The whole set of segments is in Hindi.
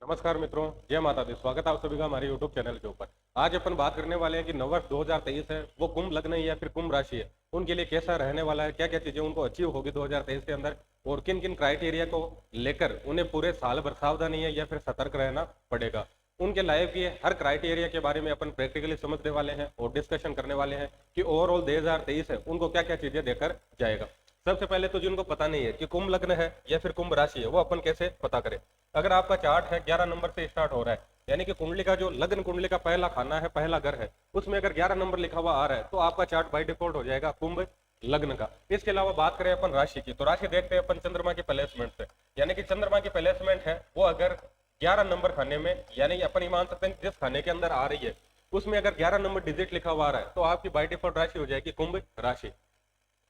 नमस्कार मित्रों, जय माता दी। स्वागत है आप सभी का हमारे YouTube चैनल के ऊपर। आज अपन बात करने वाले हैं कि नववर्ष 2023 है, वो कुंभ लग्न है या फिर कुंभ राशि है, उनके लिए कैसा रहने वाला है, क्या क्या चीजें उनको अचीव होगी 2023 के अंदर, और किन किन क्राइटेरिया को लेकर उन्हें पूरे साल भर सावधानी है या फिर सतर्क रहना पड़ेगा। उनके लाइफ के हर क्राइटेरिया के बारे में अपन प्रैक्टिकली समझने वाले हैं और डिस्कशन करने वाले हैं कि ओवरऑल 2023 है उनको क्या क्या चीजें देकर जाएगा। सबसे पहले तो जिनको पता नहीं है कि कुंभ लग्न है या फिर कुंभ राशि है, वो अपन कैसे पता करें। अगर आपका चार्ट है 11 नंबर से स्टार्ट हो रहा है, यानी कि कुंडली का जो लग्न कुंडली का पहला खाना है, पहला घर है, उसमें अगर 11 नंबर लिखा हुआ आ रहा है तो आपका चार्ट बाय डिफॉल्ट हो जाएगा कुंभ लग्न का। इसके अलावा बात करें अपन राशि की, तो राशि देखते हैं अपन चंद्रमा की प्लेसमेंट से। यानी कि चंद्रमा की प्लेसमेंट है वो अगर 11 नंबर खाने में, यानी कि अपन ये मान सकते हैं जिस खाने के अंदर आ रही है उसमें अगर 11 नंबर डिजिट लिखा हुआ आ रहा है तो आपकी बाय डिफॉल्ट राशि हो जाएगी कुंभ राशि।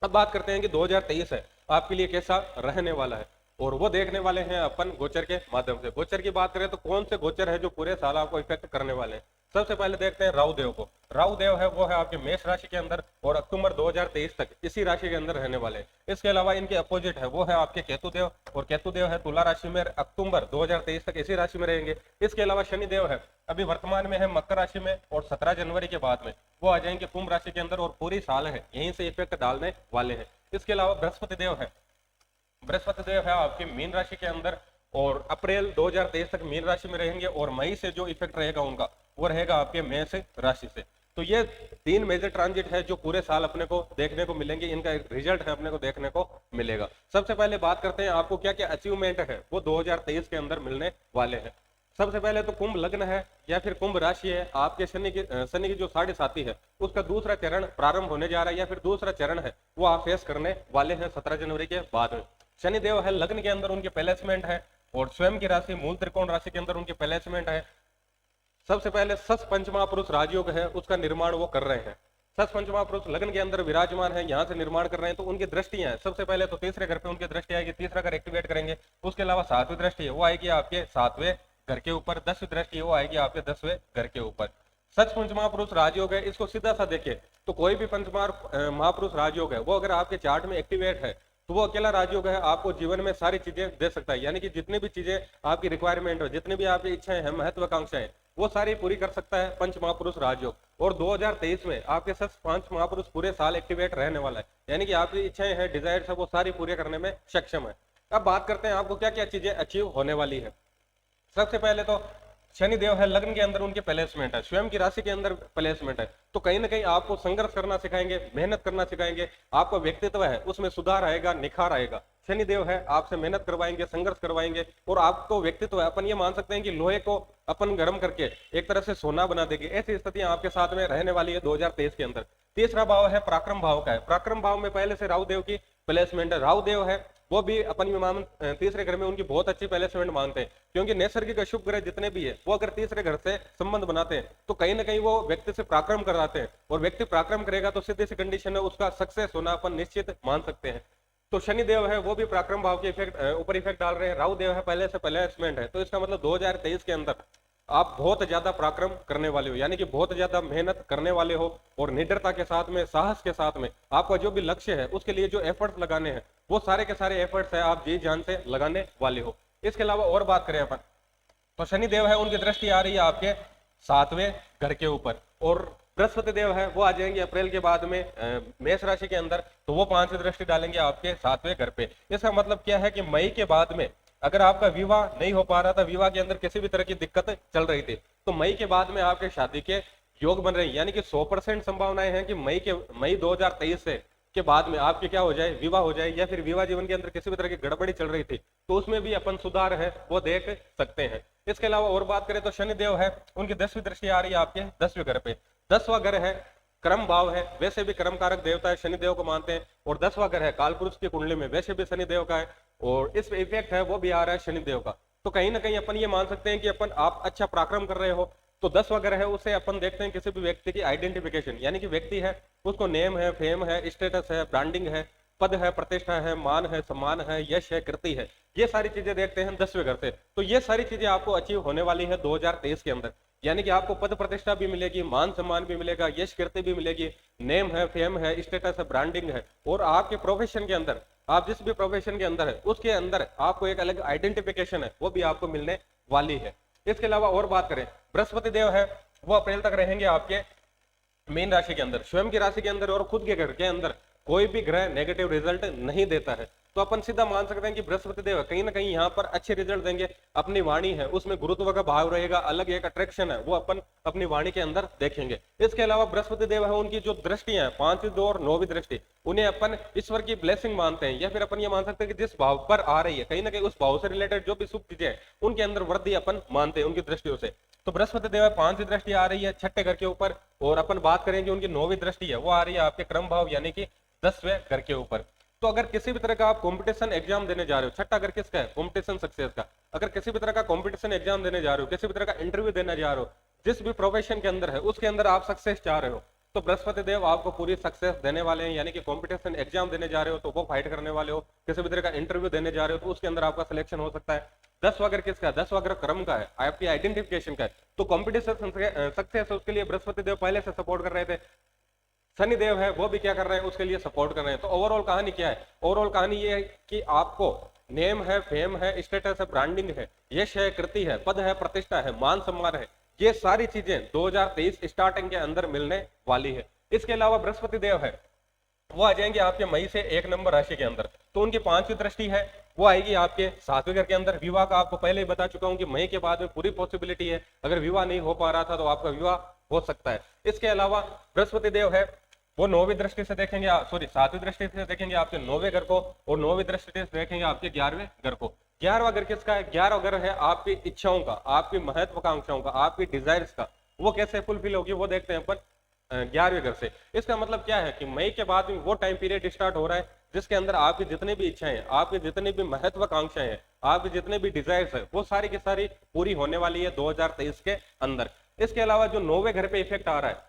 अब बात करते हैं कि 2023 है आपके लिए कैसा रहने वाला है, और वो देखने वाले हैं अपन गोचर के माध्यम से। गोचर की बात करें तो कौन से गोचर है जो पूरे साल आपको इफेक्ट करने वाले हैं। सबसे पहले देखते हैं राहु देव को। राहु देव है वो है आपके मेष राशि के अंदर और अक्टूबर 2023 तक इसी राशि के अंदर रहने वाले हैं। इसके अलावा इनके अपोजिट है वो है आपके केतु देव, और केतु देव है तुला राशि में, अक्टूबर 2023 तक इसी राशि में रहेंगे। इसके अलावा शनि देव है अभी वर्तमान में है मकर राशि में, और 17 जनवरी के बाद में वो आ जाएंगे कुंभ राशि के अंदर और पूरी साल है यहीं से इफेक्ट डालने वाले हैं। इसके अलावा बृहस्पति देव है, बृहस्पति देव है आपके मीन राशि के अंदर और अप्रैल 2023 तक मीन राशि में रहेंगे, और मई से जो इफेक्ट रहेगा उनका वो रहेगा आपके मेष राशि से। तो ये तीन मेजर ट्रांजिट है जो पूरे साल अपने को देखने को मिलेंगे, इनका रिजल्ट है अपने को देखने को मिलेगा। सबसे पहले बात करते हैं आपको क्या क्या अचीवमेंट है वो 2023 के अंदर मिलने वाले हैं। सबसे पहले तो कुंभ लग्न है या फिर कुंभ राशि है, आपके शनि की जो 7.5 है उसका दूसरा चरण प्रारंभ होने जा रहा है, या फिर दूसरा चरण है वो आप फेस करने वाले हैं 17 जनवरी के बाद में। शनि देव है लग्न के अंदर उनके प्लेसमेंट है, और स्वयं की राशि मूल त्रिकोण राशि के अंदर उनके प्लेसमेंट है। सबसे पहले सस पंचमहापुरुष राजयोग है उसका निर्माण वो कर रहे हैं। सस पंचमहापुरुष लग्न के अंदर विराजमान है, यहाँ से निर्माण कर रहे हैं, तो उनकी दृष्टियां हैं। सबसे पहले तो तीसरे घर पे उनकी दृष्टि आएगी, तीसरा घर एक्टिवेट करेंगे। उसके अलावा 7वीं दृष्टि है वो आएगी आपके 7वें घर के ऊपर, 10वीं दृष्टि वो आएगी आपके 10वें घर के ऊपर। सच पंचमहापुरुष राजयोग है, इसको सीधा सा देखिए तो कोई भी महापुरुष राजयोग है वो अगर आपके चार्ट में एक्टिवेट है तो वो अकेला राजयोग है, आपको जीवन में सारी चीजें दे सकता है। यानी कि जितनी भी चीजें आपकी रिक्वायरमेंट है, जितनी भी आपकी इच्छाएं हैं, महत्वाकांक्षाएं, वो सारी पूरी कर सकता है पंच महापुरुष राजयोग। और 2023 में आपके साथ 5 महापुरुष पूरे साल एक्टिवेट रहने वाला है, यानी कि आपकी इच्छाएं हैं, डिजायर है, वो सारी पूरी करने में सक्षम है। अब बात करते हैं आपको क्या क्या चीजें अचीव होने वाली है। सबसे पहले तो शनि देव है लग्न के अंदर उनके प्लेसमेंट है, स्वयं की राशि के अंदर प्लेसमेंट है, तो कहीं ना कहीं आपको संघर्ष करना सिखाएंगे, मेहनत करना सिखाएंगे। आपका व्यक्तित्व है उसमें सुधार आएगा, निखार आएगा। शनि देव है आपसे मेहनत करवाएंगे, संघर्ष करवाएंगे, और आपको व्यक्तित्व है अपन ये मान सकते हैं कि लोहे को अपन गर्म करके एक तरह से सोना बना देंगे। ऐसी स्थितियां आपके साथ में रहने वाली है 2023 के अंदर। तीसरा भाव है पराक्रम भाव का है, पराक्रम भाव में पहले से राहु देव की प्लेसमेंट है। राहु देव है वो भी अपन विमान तीसरे घर में उनकी बहुत अच्छी प्लेसमेंट मांगते हैं, क्योंकि नैसर्गिक अशुभ ग्रह जितने भी है वो अगर तीसरे घर से संबंध बनाते हैं तो कहीं ना कहीं वो व्यक्ति से पराक्रम कराते हैं, और व्यक्ति पराक्रम करेगा तो सीधी सी कंडीशन है उसका सक्सेस होना अपन निश्चित मान सकते हैं। तो शनि देव है वो भी पराक्रम भाव के इफेक्ट ऊपर इफेक्ट डाल रहे हैं। राहु देव है पहले से प्लेसमेंट है, तो इसका मतलब 2023 के अंदर आप बहुत ज्यादा पराक्रम करने वाले हो, यानी कि बहुत ज्यादा मेहनत करने वाले हो, और निडरता के साथ में, साहस के साथ में आपका जो भी लक्ष्य है उसके लिए जो एफर्ट्स लगाने हैं वो सारे के सारे एफर्ट्स है आप जी जान से लगाने वाले हो। इसके अलावा और बात करें अपन तो शनि देव है उनकी दृष्टि आ रही है आपके 7वें घर के ऊपर, और बृहस्पति देव है वो आ जाएंगे अप्रैल के बाद में मेष राशि के अंदर, तो वो 5वीं दृष्टि डालेंगे आपके 7वें घर पे। इसका मतलब क्या है कि मई के बाद में अगर आपका विवाह नहीं हो पा रहा था, विवाह के अंदर किसी भी तरह की दिक्कत चल रही थी, तो मई के बाद में आपके शादी के योग बन रहे हैं। यानी कि 100% संभावनाएं हैं कि मई 2023 से के बाद में आपके क्या हो जाए, विवाह हो जाए, या फिर विवाह जीवन के अंदर किसी भी तरह की गड़बड़ी चल रही थी तो उसमें भी अपन सुधार है वो देख सकते हैं। इसके अलावा और बात करें तो शनि देव है उनकी 10वीं दृष्टि आ रही है आपके 10वें घर पे। 10वां घर है कर्म भाव है, वैसे भी कर्म कारक देवता है, शनि देव को मानते हैं, और 10वां घर है कालपुरुष की कुंडली में, वैसे भी शनि देव का है, और इस इफेक्ट है वो भी आ रहा है शनि देव का। तो कहीं ना कहीं अपन ये मान सकते हैं कि अपन आप अच्छा पराक्रम कर रहे हो। तो 10वां घर है उसे अपन देखते हैं किसी भी व्यक्ति की आइडेंटिफिकेशन, यानी कि व्यक्ति है उसको नेम है, फेम है, स्टेटस है, ब्रांडिंग है, पद है, प्रतिष्ठा है, मान है, सम्मान है, यश है, कृति है, ये सारी चीजें देखते हैं 10वें घर से। तो ये सारी चीजें आपको अचीव होने वाली है 2023 के अंदर, यानी कि आपको पद प्रतिष्ठा भी मिलेगी, मान सम्मान भी मिलेगा, यश कीर्ति भी मिलेगी, नेम है, फेम है, स्टेटस है, ब्रांडिंग है, और आपके प्रोफेशन के अंदर आप जिस भी प्रोफेशन के अंदर है उसके अंदर आपको एक अलग आइडेंटिफिकेशन है वो भी आपको मिलने वाली है। इसके अलावा और बात करें, बृहस्पति देव है वो अप्रैल तक रहेंगे आपके मीन राशि के अंदर, स्वयं की राशि के अंदर और खुद के घर के अंदर कोई भी ग्रह नेगेटिव रिजल्ट नहीं देता है। तो अपन सीधा मान सकते हैं कि बृहस्पति देव कहीं ना कहीं यहाँ पर अच्छे रिजल्ट देंगे। अपनी वाणी है उसमें गुरुत्व का भाव रहेगा, अलग एक अट्रैक्शन है वो अपन अपनी वाणी के अंदर देखेंगे। इसके अलावा बृहस्पति देव है उनकी जो दृष्टियां हैं, 5, 2 और 9वीं दृष्टि, उन्हें अपन ईश्वर की ब्लेसिंग मानते हैं, या फिर अपन ये मान सकते हैं कि जिस भाव पर आ रही है कहीं ना कहीं उस भाव से रिलेटेड जो भी शुभ चीजें हैं उनके अंदर वृद्धि अपन मानते हैं उनकी दृष्टियों से। तो बृहस्पति देव 5वीं दृष्टि आ रही है छठे घर के ऊपर, और अपन बात करेंगे उनकी 9वीं दृष्टि है वो आ रही है आपके क्रम भाव यानी कि 10वें घर के ऊपर। तो अगर किसी भी तरह का आप कंपटीशन एग्जाम देने जा रहे हो, छठा घर किसका है, कंपटीशन सक्सेस का, अगर किसी भी तरह का कंपटीशन एग्जाम देने जा रहे हो, किसी भी तरह का इंटरव्यू देने जा रहे हो, जिस भी प्रोफेशन के अंदर है उसके अंदर आप सक्सेस चाह रहे हो, तो बृहस्पति देव आपको पूरी सक्सेस देने वाले हैं। यानी कि कंपटीशन एग्जाम देने जा रहे हो तो वो फाइट करने वाले हो, किसी भी तरह का इंटरव्यू देने जा रहे हो तो उसके अंदर आपका सिलेक्शन हो सकता है। 10वां घर किसका, 10वां घर कर्म का है, आपकी आइडेंटिफिकेशन का है। तो कंपटीशन सक्सेस उसके लिए बृहस्पति देव पहले से सपोर्ट कर रहे थे। शनि देव है वो भी क्या कर रहे हैं, उसके लिए सपोर्ट कर रहे हैं। तो ओवरऑल कहानी क्या है, ओवरऑल कहानी ये है कि आपको नेम है, फेम है, स्टेटस है, ब्रांडिंग है, यश है, कृति है, पद है, प्रतिष्ठा है, मान सम्मान है, ये सारी चीजें 2023 स्टार्टिंग के अंदर मिलने वाली है। इसके अलावा बृहस्पति देव है वो आ जाएंगे आपके मई से 1 नंबर राशि के अंदर, तो उनकी 5वीं दृष्टि है वो आएगी आपके 7वें घर के अंदर। विवाह का आपको पहले ही बता चुका हूं कि मई के बाद में पूरी पॉसिबिलिटी है, अगर विवाह नहीं हो पा रहा था तो आपका विवाह हो सकता है। इसके अलावा बृहस्पति देव है वो 9वीं दृष्टि से देखेंगे, सॉरी 7वीं दृष्टि से देखेंगे आपके 9वें घर को, और 9वीं दृष्टि से देखेंगे आपके 11वें घर को। 11वां घर किसका है, 11वां घर है आपकी इच्छाओं का, आपकी महत्वाकांक्षाओं का, आपकी डिजायर्स का, वो कैसे फुलफिल होगी वो देखते हैं अपन 11वें घर से। इसका मतलब क्या है कि मई के बाद में वो टाइम पीरियड स्टार्ट हो रहा है जिसके अंदर आपकी जितनी भी इच्छाएं हैं, आपकी जितनी भी महत्वाकांक्षाएं हैं, आपके जितने भी डिजायर्स है वो सारी की सारी पूरी होने वाली है 2023 के अंदर। इसके अलावा जो 9वें घर पे इफेक्ट आ रहा है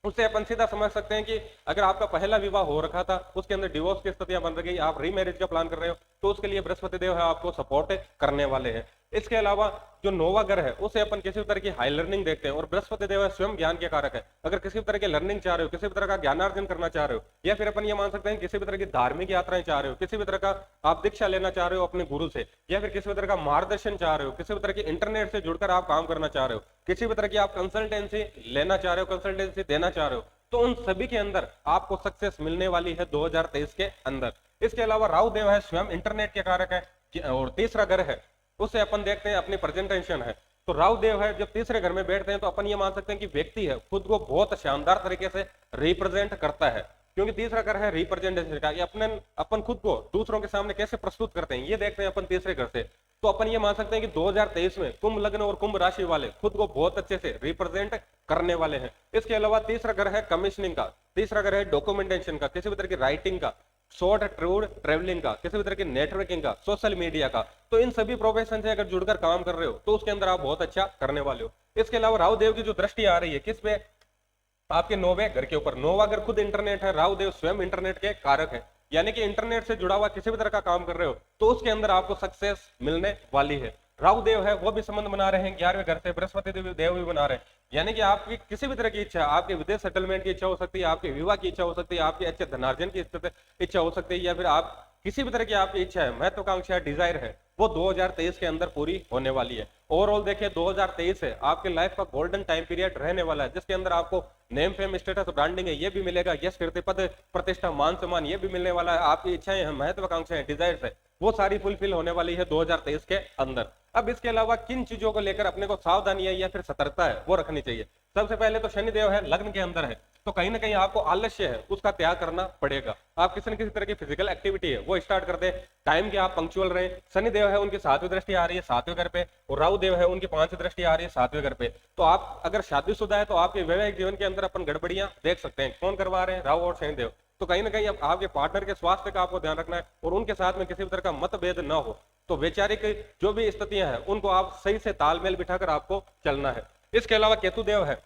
उससे अपन सीधा समझ सकते हैं कि अगर आपका पहला विवाह हो रखा था उसके अंदर डिवोर्स की स्थितियां बन रही, आप रीमैरिज का प्लान कर रहे हो, तो उसके लिए बृहस्पति देव है आपको सपोर्ट करने वाले हैं। इसके अलावा जो 9वां घर है उसे अपन किसी भी तरह की हाई लर्निंग देखते हैं, और बृहस्पति देव है स्वयं ज्ञान के कारक है। अगर किसी भी तरह की लर्निंग चाह रहे हो, किसी भी तरह का ज्ञानार्जन करना चाह रहे हो, या फिर अपन ये मान सकते हैं किसी भी तरह की धार्मिक यात्राएं चाह रहे हो, किसी भी तरह का आप दीक्षा लेना चाह रहे हो अपने गुरु से, या फिर किसी भी तरह का मार्गदर्शन चाह रहे हो, किसी भी तरह की इंटरनेट से जुड़कर आप काम करना चाह रहे हो, किसी भी तरह की आप कंसल्टेंसी लेना चाह रहे हो, कंसल्टेंसी देना चाह रहे हो, तो उन सभी के अंदर आपको सक्सेस मिलने वाली है 2023 के अंदर। इसके अलावा राहु देव है स्वयं इंटरनेट के कारक है, और तीसरा घर है उसे अपन देखते हैं अपनी प्रेजेंटेशन है। तो राहु देव है जब तीसरे घर में बैठते हैं तो अपन ये मान सकते हैं कि व्यक्ति है खुद को बहुत शानदार तरीके से रिप्रेजेंट करता है, क्योंकि तीसरा घर है रिप्रेजेंटेशन का, अपन खुद को दूसरों के सामने कैसे प्रस्तुत करते हैं ये देखते हैं अपन तीसरे घर से। तो अपन ये मान सकते हैं कि 2023 में कुंभ लग्न और कुंभ राशि वाले खुद को बहुत अच्छे से रिप्रेजेंट करने वाले हैं। इसके अलावा तीसरा घर है कमीशनिंग का, तीसरा घर है डॉक्यूमेंटेशन का, किसी भी तरह की राइटिंग का, शॉर्ट टूर ट्रेवलिंग का, किसी भी तरह की नेटवर्किंग का, सोशल मीडिया का। तो इन सभी प्रोफेशन से अगर जुड़कर काम कर रहे हो तो उसके अंदर आप बहुत अच्छा करने वाले हो। इसके अलावा राहु देव की जो दृष्टि आ रही है किस पे, आपके 9वें घर के ऊपर। 9वां घर खुद इंटरनेट है, राहु देव स्वयं इंटरनेट के कारक है, यानी कि इंटरनेट से जुड़ा हुआ किसी भी तरह का काम कर रहे हो तो उसके अंदर आपको सक्सेस मिलने वाली है। राहु देव है वो भी संबंध बना रहे हैं 11वें घर से, बृहस्पति देव भी बना रहे हैं, यानी कि आपकी किसी भी तरह की इच्छा, आपके विदेश सेटलमेंट की इच्छा हो सकती है, आपके विवाह की इच्छा हो सकती है, आपके अच्छे धनार्जन की इच्छा हो सकती है, या फिर आप किसी भी तरह की आपकी इच्छा है, महत्वाकांक्षा डिजायर है, वो 2023 के अंदर पूरी होने वाली है। ओवरऑल देखिए 2023 है आपके लाइफ का गोल्डन टाइम पीरियड रहने वाला है, जिसके अंदर आपको नेम फेम स्टेटस ब्रांडिंग है ये भी मिलेगा, यश कीर्ति पद प्रतिष्ठा मान सम्मान ये भी मिलने वाला है, आपकी इच्छाएं हैं, महत्वाकांक्षाएं डिजायर्स है वो सारी फुलफिल होने वाली है 2023 के अंदर। अब इसके अलावा किन चीजों को लेकर अपने को सावधानी है या फिर सतर्कता है वो रखनी चाहिए। सबसे पहले तो शनि देव है लग्न के अंदर है, तो कहीं ना कहीं आपको आलस्य है उसका त्याग करना पड़ेगा। आप किसी न किसी तरह की फिजिकल एक्टिविटी है वो स्टार्ट कर दे, टाइम के आप पंक्चुअल रहे। शनि देव है उनकी 7वीं दृष्टि आ रही है 7वें घर पे, और राहु देव है उनकी 5वीं दृष्टि आ रही है 7वें घर पे। तो आप अगर शादीशुदा है तो आपके वैवाहिक जीवन के अंदर अपन गड़बड़ियां देख सकते हैं। कौन करवा रहे हैं, राहु और शनि देव। तो कहीं ना कहीं आपके पार्टनर के स्वास्थ्य का आपको ध्यान रखना है, और उनके साथ में किसी भी तरह का मतभेद न हो। तो वैचारिक जो भी स्थितियां हैं उनको आप सही से तालमेल बिठाकर आपको चलना है। इसके अलावा केतु देव है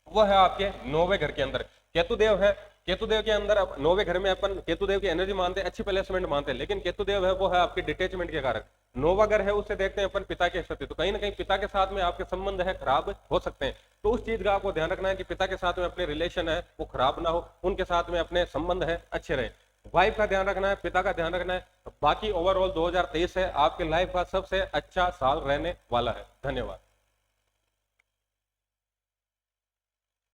वो है आपके 9वें घर के अंदर। केतु देव है, केतु देव के अंदर 9वें घर में अपन केतु देव की एनर्जी मानते हैं, अच्छी प्लेसमेंट मानते हैं, लेकिन केतु देव है वो है आपके डिटेचमेंट के कारक। 9वां घर है उससे देखते हैं अपन पिता के स्थिति, तो कहीं ना कहीं पिता के साथ में आपके संबंध है खराब हो सकते हैं। तो उस चीज का आपको ध्यान रखना है कि पिता के साथ में अपने रिलेशन है वो खराब ना हो, उनके साथ में अपने संबंध है अच्छे रहे। वाइफ का ध्यान रखना है, पिता का ध्यान रखना है। बाकी ओवरऑल 2023 है आपके लाइफ का सबसे अच्छा साल रहने वाला है। धन्यवाद।